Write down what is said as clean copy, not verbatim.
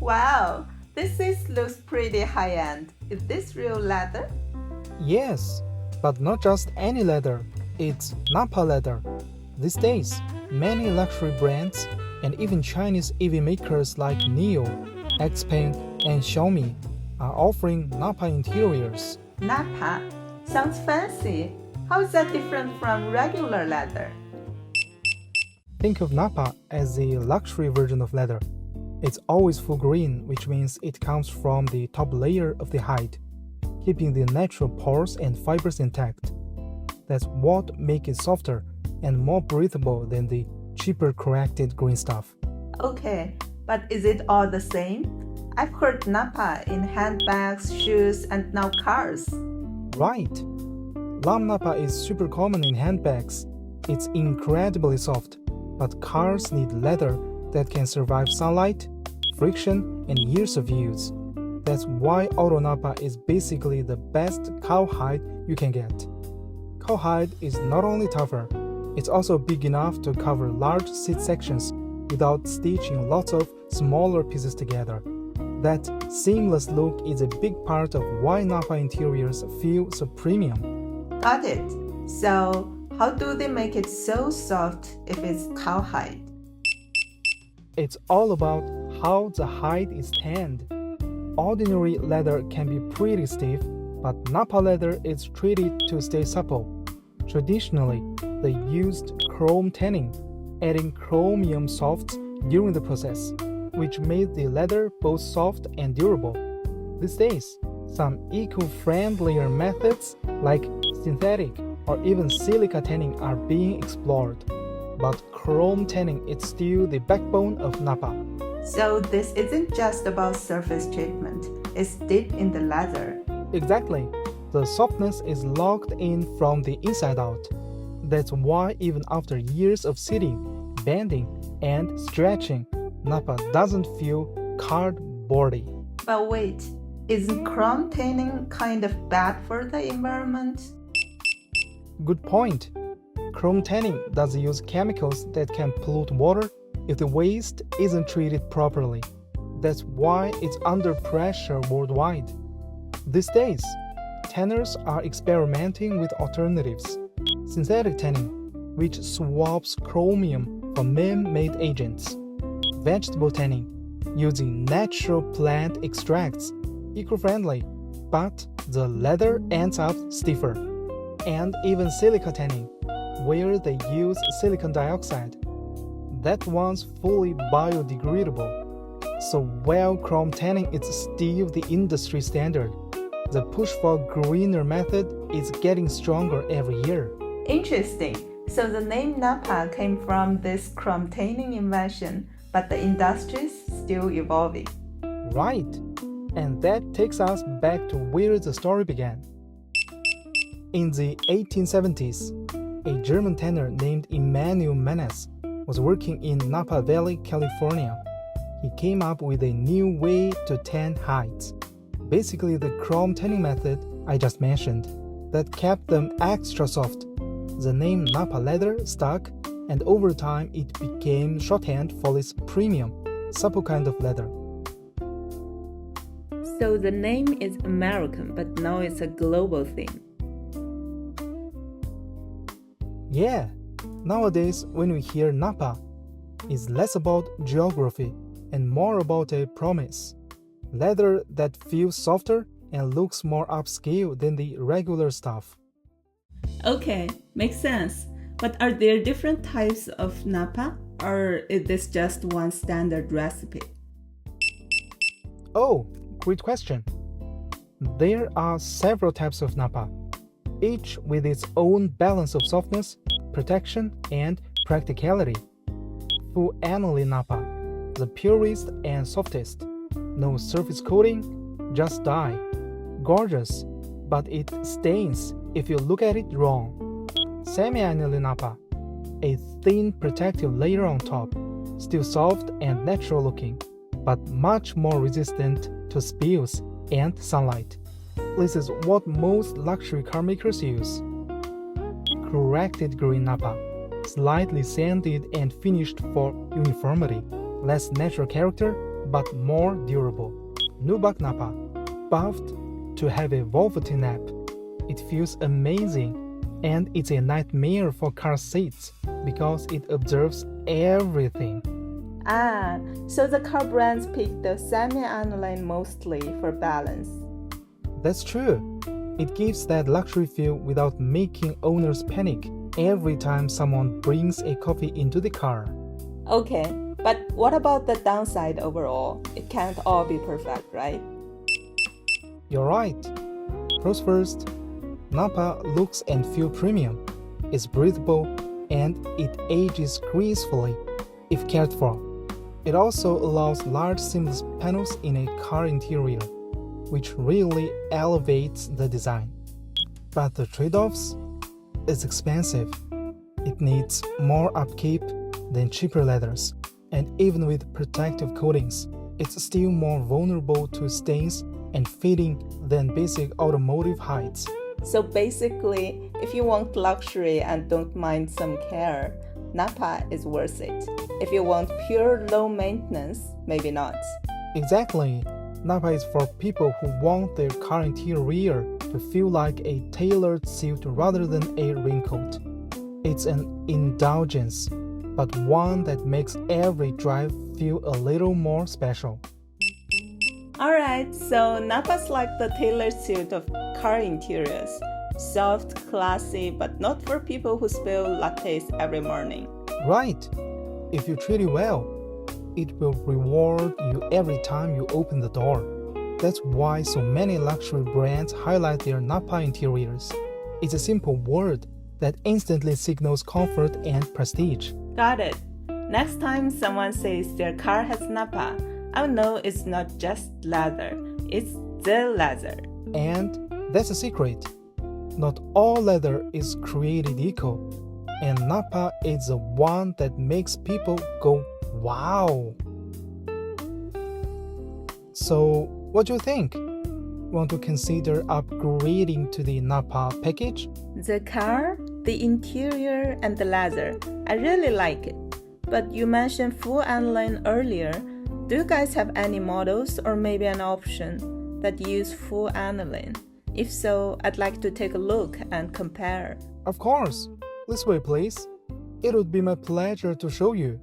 Wow, looks pretty high-end. Is this real leather? Yes, but not just any leather, it's Napa leather. These days, many luxury brands and even Chinese EV makers like NIO, XPeng, and Xiaomi are offering Napa interiors. Nappa? Sounds fancy. How is that different from regular leather? Think of Napa as the luxury version of leather. It's always full grain, which means it comes from the top layer of the hide, keeping the natural pores and fibers intact. That's what makes it softer and more breathable than the cheaper corrected green stuff. Okay, but is it all the same? I've heard Nappa in handbags, shoes, and now cars. Right. Lam Napa is super common in handbags. It's incredibly soft, but cars need leather that can survive sunlight, friction, and years of use. That's why Auto Napa is basically the best cowhide you can get. Cowhide is not only tougher, it's also big enough to cover large seat sections without stitching lots of smaller pieces together. That seamless look is a big part of why Napa interiors feel so premium. Got it. So, how do they make it so soft if it's cowhide? It's all about how the hide is tanned. Ordinary leather can be pretty stiff, but Napa leather is treated to stay supple. Traditionally, they used chrome tanning, adding chromium softs during the process, which made the leather both soft and durable. These days, some eco-friendlier methods like synthetic or even silica tanning are being explored. But chrome tanning is still the backbone of Napa. So, this isn't just about surface treatment, it's deep in the leather. Exactly. The softness is locked in from the inside out. That's why even after years of sitting, bending, and stretching, Napa doesn't feel cardboardy. But wait, isn't chrome tanning kind of bad for the environment? Good point. Chrome tanning does use chemicals that can pollute water if the waste isn't treated properly. That's why it's under pressure worldwide. These days, tanners are experimenting with alternatives. Synthetic tanning, which swaps chromium for man-made agents. Vegetable tanning, using natural plant extracts, eco-friendly, but the leather ends up stiffer. And even silica tanning, where they use silicon dioxide. That one's fully biodegradable. So while chrome tanning is still the industry standard, the push for greener method is getting stronger every year. Interesting. So the name Nappa came from this chrome tanning invention, but the industry's still evolving. Right. And that takes us back to where the story began. In the 1870s, a German tanner named Emanuel Menes was working in Napa Valley, California. He came up with a new way to tan hides, basically the chrome tanning method I just mentioned, that kept them extra soft. The name Napa leather stuck, and over time it became shorthand for this premium, supple kind of leather. So the name is American, but now it's a global thing. Yeah, nowadays when we hear Napa, it's less about geography and more about a promise. Leather that feels softer and looks more upscale than the regular stuff. Okay, makes sense. But are there different types of Napa, or is this just one standard recipe? Oh, great question. There are several types of Napa, each with its own balance of softness, protection, and practicality. Full-aniline Napa, the purest and softest. No surface coating, just dye. Gorgeous, but it stains if you look at it wrong. Semi-aniline Napa, a thin protective layer on top, still soft and natural looking, but much more resistant to spills and sunlight. This is what most luxury car makers use. Corrected green Napa, slightly sanded and finished for uniformity. Less natural character, but more durable. Nubuck Nappa, buffed to have a velvety nap. It feels amazing, and it's a nightmare for car seats because it absorbs everything. Ah, so the car brands pick the semi-aniline mostly for balance. That's true. It gives that luxury feel without making owners panic every time someone brings a coffee into the car. Okay, but what about the downside overall? It can't all be perfect, right? You're right. Pros first, Nappa looks and feels premium. It's breathable and it ages gracefully if cared for. It also allows large seamless panels in a car interior, which really elevates the design. But the trade-offs? It's expensive. It needs more upkeep than cheaper leathers, and even with protective coatings, it's still more vulnerable to stains and fading than basic automotive hides. So basically, if you want luxury and don't mind some care, Nappa is worth it. If you want pure low maintenance, maybe not. Exactly. Nappa is for people who want their car interior to feel like a tailored suit rather than a raincoat. It's an indulgence, but one that makes every drive feel a little more special. Alright, so Nappa's like the tailored suit of car interiors. Soft, classy, but not for people who spill lattes every morning. Right. If you treat it well, it will reward you every time you open the door. That's why so many luxury brands highlight their Nappa interiors. It's a simple word that instantly signals comfort and prestige. Got it. Next time someone says their car has Nappa, I'll know it's not just leather, it's the leather. And that's a secret. Not all leather is created equal, and Nappa is the one that makes people go, wow! So, what do you think? Want to consider upgrading to the Nappa package? The car, the interior, and the leather. I really like it. But you mentioned full-aniline earlier. Do you guys have any models or maybe an option that use full-aniline? If so, I'd like to take a look and compare. Of course. This way, please. It would be my pleasure to show you.